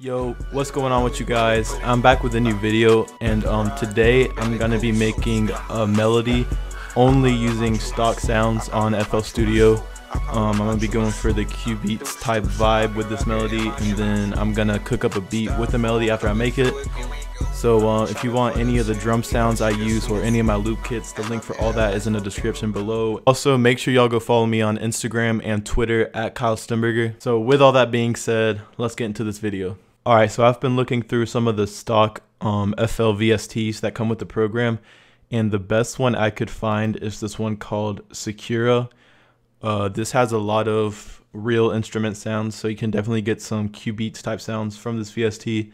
Yo, what's going on with you guys? I'm back with a new video, and today I'm gonna be making a melody only using stock sounds on FL Studio. I'm gonna be going for the Cubeatz type vibe with this melody, and then I'm gonna cook up a beat with the melody after I make it. So if you want any of the drum sounds I use or any of my loop kits, the link for all that is in the description below. Also, make sure y'all go follow me on Instagram and Twitter at Stemberger. So with all that being said, let's get into this video. Alright, so I've been looking through some of the stock FL VSTs that come with the program, and the best one I could find is this one called Secura. This has a lot of real instrument sounds, so you can definitely get some Cubeatz type sounds from this VST.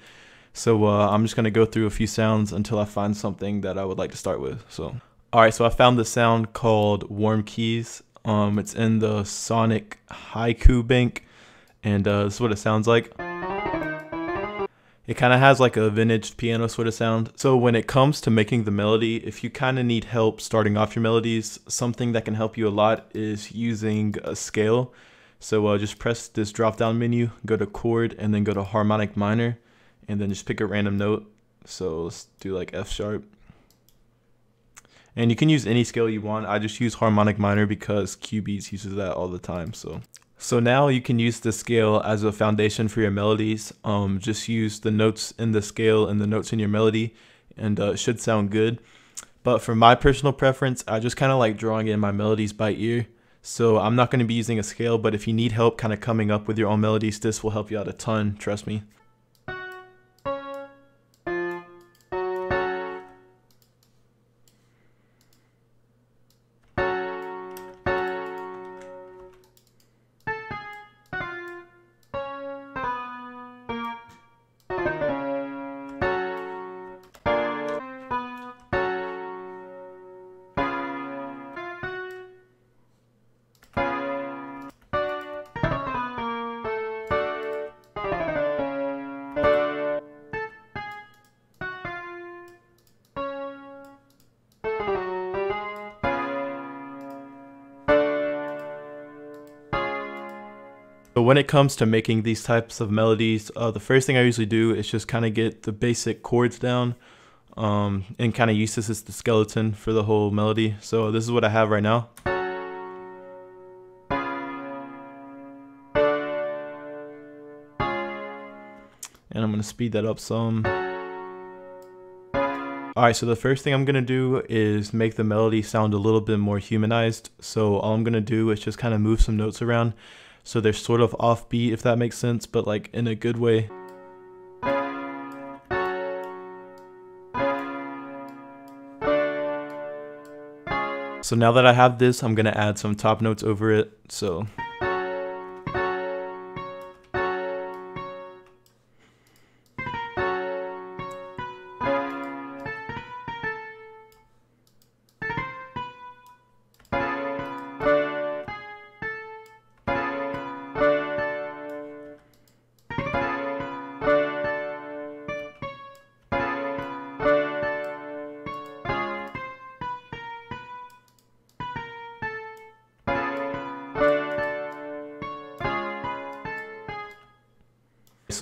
So I'm just going to go through a few sounds until I find something that I would like to start with. Alright, so I found this sound called Warm Keys. It's in the Sonic Haiku bank, and this is what it sounds like. It kind of has like a vintage piano sort of sound. So when it comes to making the melody, if you kind of need help starting off your melodies, something that can help you a lot is using a scale. So just press this drop down menu, go to chord, and then go to harmonic minor, and then just pick a random note. So let's do like F sharp. And you can use any scale you want. I just use harmonic minor because Cubeatz uses that all the time. So now you can use the scale as a foundation for your melodies. Just use the notes in the scale and the notes in your melody, and it should sound good. But for my personal preference, I just kind of like drawing in my melodies by ear. So I'm not going to be using a scale, but if you need help kind of coming up with your own melodies, this will help you out a ton, trust me. So when it comes to making these types of melodies, the first thing I usually do is just kind of get the basic chords down and kind of use this as the skeleton for the whole melody. So this is what I have right now. And I'm going to speed that up some. Alright, so the first thing I'm going to do is make the melody sound a little bit more humanized. So all I'm going to do is just kind of move some notes around. So they're sort of offbeat, if that makes sense, but like in a good way. So now that I have this, I'm gonna add some top notes over it. So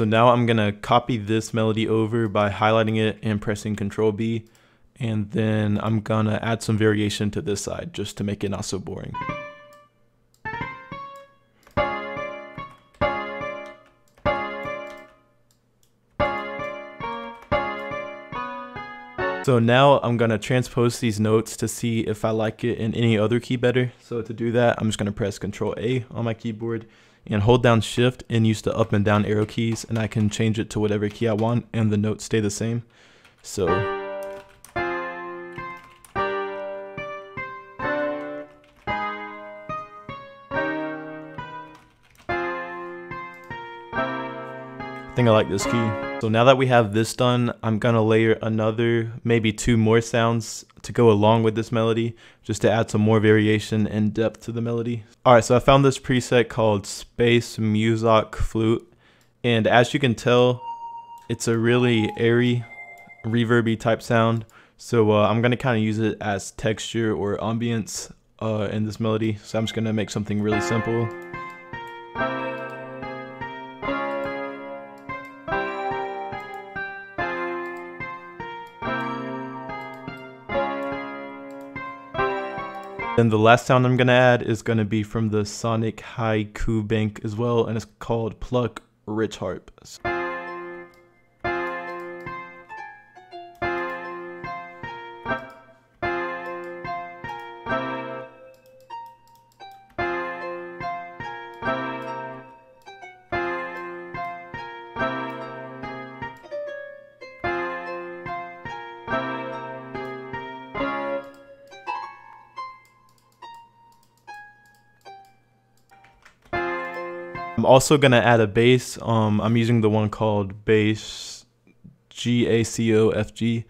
now I'm gonna copy this melody over by highlighting it and pressing Ctrl B, and then I'm gonna add some variation to this side just to make it not so boring. So now I'm gonna transpose these notes to see if I like it in any other key better. So to do that, I'm just gonna press Ctrl A on my keyboard and hold down Shift and use the up and down arrow keys, and I can change it to whatever key I want and the notes stay the same. So I think I like this key. So now that we have this done, I'm gonna layer another, maybe two more sounds to go along with this melody, just to add some more variation and depth to the melody. Alright, so I found this preset called Space Music Flute, and as you can tell, it's a really airy, reverby type sound. So I'm gonna kind of use it as texture or ambience in this melody. So I'm just gonna make something really simple. Then the last sound I'm gonna add is gonna be from the Sonic Haiku Bank as well, and it's called Pluck Rich Harp. I'm also gonna add a bass. I'm using the one called bass GACOFG.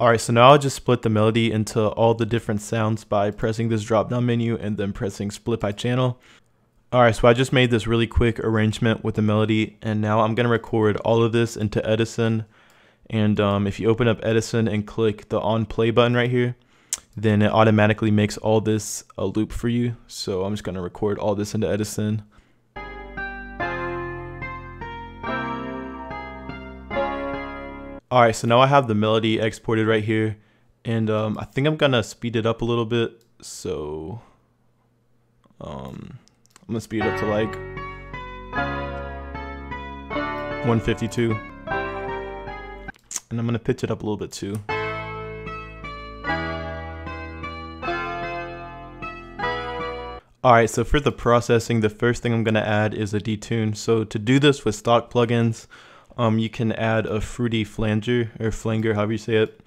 Alright, so now I'll just split the melody into all the different sounds by pressing this drop down menu and then pressing split by channel. Alright, so I just made this really quick arrangement with the melody, and now I'm going to record all of this into Edison. And if you open up Edison and click the on play button right here, then it automatically makes all this a loop for you. So I'm just going to record all this into Edison. Alright, so now I have the melody exported right here, and I think I'm gonna speed it up a little bit. So I'm gonna speed it up to like 152, and I'm gonna pitch it up a little bit too. Alright, so for the processing, the first thing I'm gonna add is a detune. So to do this with stock plugins, you can add a fruity flanger, or flanger, however you say it.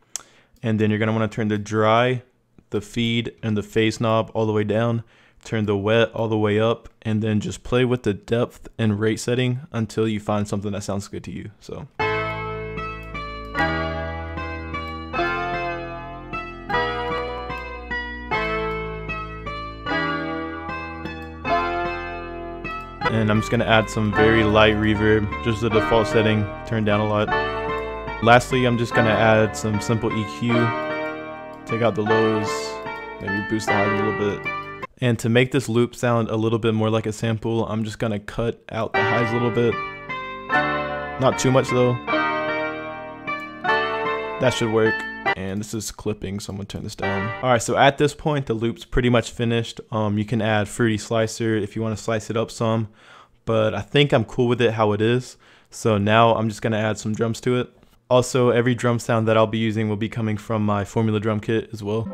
And then you're going to want to turn the dry, the feed, and the phase knob all the way down. Turn the wet all the way up. And then just play with the depth and rate setting until you find something that sounds good to you. So. And I'm just going to add some very light reverb, just the default setting, turn down a lot. Lastly, I'm just going to add some simple EQ, take out the lows, maybe boost the highs a little bit. And to make this loop sound a little bit more like a sample, I'm just going to cut out the highs a little bit. Not too much though. That should work. And this is clipping, so I'm gonna turn this down. Alright, so at this point the loop's pretty much finished. You can add fruity slicer if you want to slice it up some, but I think I'm cool with it how it is. So now I'm just gonna add some drums to it. Also, every drum sound that I'll be using will be coming from my Formula drum kit as well.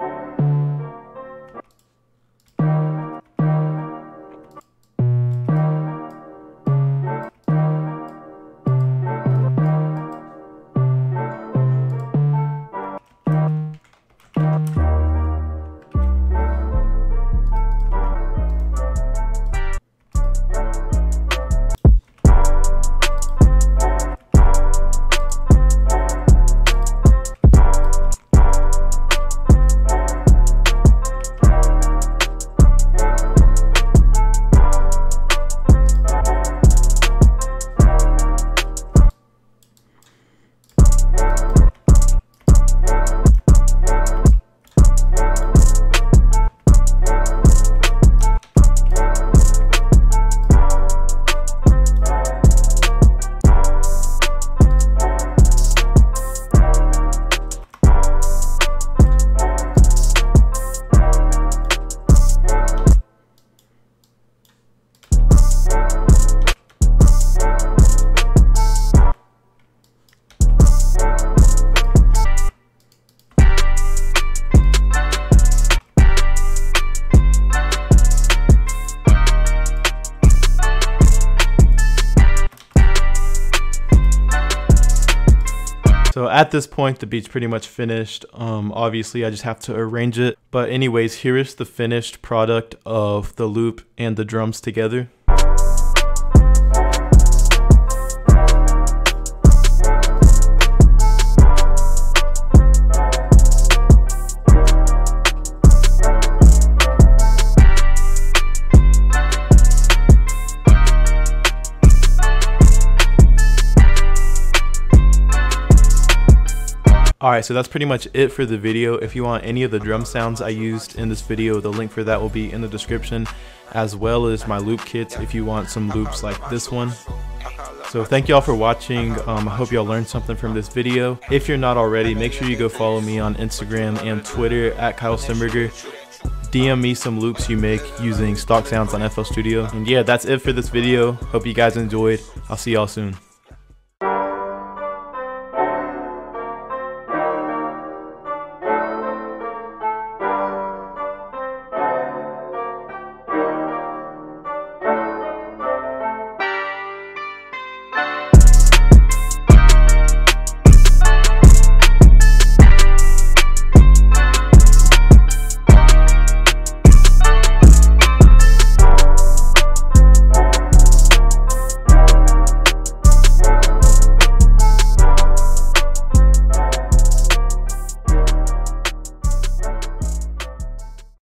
So at this point, the beat's pretty much finished. Obviously, I just have to arrange it. But anyways, here is the finished product of the loop and the drums together. Alright, so that's pretty much it for the video. If you want any of the drum sounds I used in this video, the link for that will be in the description, as well as my loop kits if you want some loops like this one. So thank y'all for watching. I hope y'all learned something from this video. If you're not already, make sure you go follow me on Instagram and Twitter at Kyle Stemberger. DM me some loops you make using stock sounds on FL Studio. And yeah, that's it for this video. Hope you guys enjoyed. I'll see y'all soon.